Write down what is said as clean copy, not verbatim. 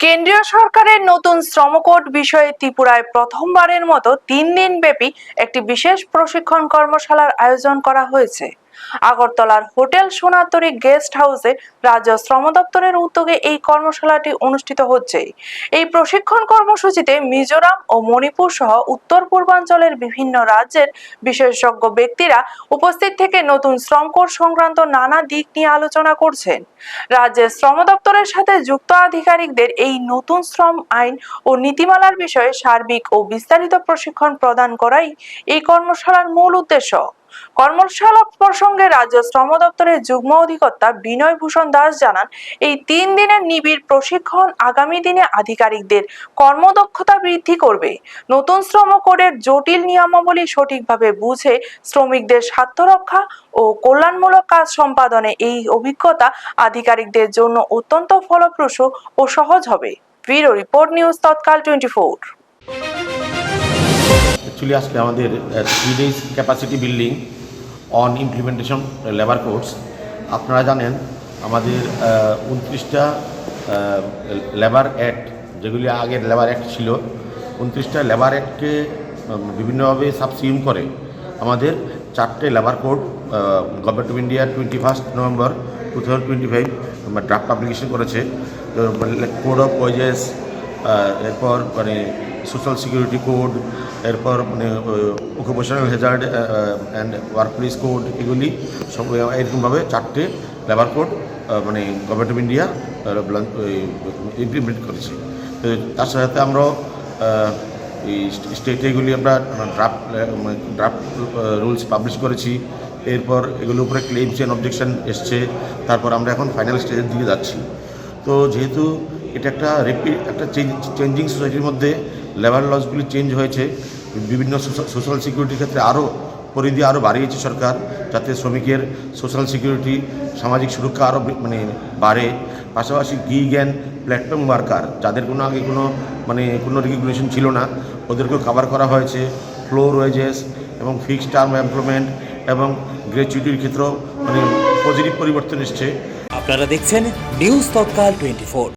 কেন্দ্রীয় সরকারের নতুন শ্রম কোড বিষয়ে ত্রিপুরায় প্রথমবারের মতো 3 দিন ব্যাপী একটি বিশেষ প্রশিক্ষণ কর্মশালার আয়োজন করা হয়েছে। আগরতলার হোটেল সোনাতরী গেস্ট হাউসে রাজ্য শ্রম দপ্তরের উদ্যোগে এই কর্মশালাটি অনুষ্ঠিত হচ্ছে। এই প্রশিক্ষণ কর্মসূচিতে মিজোরাম ও মণিপুর সহ উত্তর পূর্বাঞ্চলের বিভিন্ন রাজ্যের বিশেষজ্ঞ ব্যক্তিরা উপস্থিত থেকে নতুন শ্রম কোড সংক্রান্ত নানা দিক নিয়ে আলোচনা করছেন। রাজ্যের শ্রম দপ্তরের সাথে যুক্ত আধিকারিকদের এই নতুন শ্রম আইন ও নীতিমালার বিষয়ে সার্বিক ও বিস্তারিত প্রশিক্ষণ প্রদান করাই এই কর্মশালার মূল উদ্দেশ্য। কর্মশালা প্রসঙ্গে রাজ্য শ্রম দপ্তরের যুগ্ম অধিকর্তা বিনয় ভূষণ দাস জানান, এই 3 দিনের নিবিড় প্রশিক্ষণ আগামী দিনে আধিকারিকদের কর্মদক্ষতা বৃদ্ধি করবে। নতুন শ্রম কোডের জটিল নিয়মাবলী সঠিকভাবে বুঝে শ্রমিকদের স্বার্থ রক্ষা ও কল্যাণমূলক কাজ সম্পাদনে এই অভিজ্ঞতা আধিকারিকদের জন্য অত্যন্ত ফলপ্রসূ ও সহজ হবে। ব্যুরো রিপোর্ট, নিউজ তৎকাল 24। Actually, আজকে আমাদের 3 days capacity building on implementation labour codes. আপনারা জানেন আমাদের 29টা লেবার অ্যাক্ট, যেগুলি আগের লেবার অ্যাক্ট ছিল, 29টা লেবার অ্যাক্টকে বিভিন্নভাবে সাবসিউম করে আমাদের 4টে labour code government of India 21 নভেম্বর 2025 ড্রাফট পাবলিকেশন করেছে। কোড অফ ওয়েজেস, এরপর মানে সোশ্যাল সিকিউরিটি কোড, এরপর মানে occupational hazard and workplace code, এগুলি সব এরকমভাবে 4টে লেবার কোড মানে গভর্নমেন্ট অফ ইন্ডিয়া ইমপ্লিমেন্ট করেছে। তো তার সাথে আমরা এই স্টেটে এগুলি আমরা ড্রাফট রুলস পাবলিশ করেছি। এরপর এগুলোর উপরে ক্লেমস অ্যান্ড অবজেকশন এসছে। তারপর আমরা এখন ফাইনাল স্টেজের দিকে যাচ্ছি। তো যেহেতু এটা একটা চেঞ্জিং সোসাইটির মধ্যে লেবার লসগুলি চেঞ্জ হয়েছে, বিভিন্ন সোশ্যাল সিকিউরিটির ক্ষেত্রে আরও পরিধি আরও বাড়িয়েছে সরকার, যাতে শ্রমিকের সোশ্যাল সিকিউরিটি, সামাজিক সুরক্ষা আরও মানে বাড়ে। পাশাপাশি গিগ অ্যান্ড প্ল্যাটফর্ম ওয়ার্কার, যাদের আগে কোনো রেগুলেশন ছিল না, ওদেরকেও কভার করা হয়েছে। ফ্লোর ওয়েজেস এবং ফিক্সড টার্ম এমপ্লয়মেন্ট এবং গ্র্যাচুইটির ক্ষেত্রেও পজিটিভ পরিবর্তন এসছে। আপনারা দেখছেন নিউজ তৎকাল 24।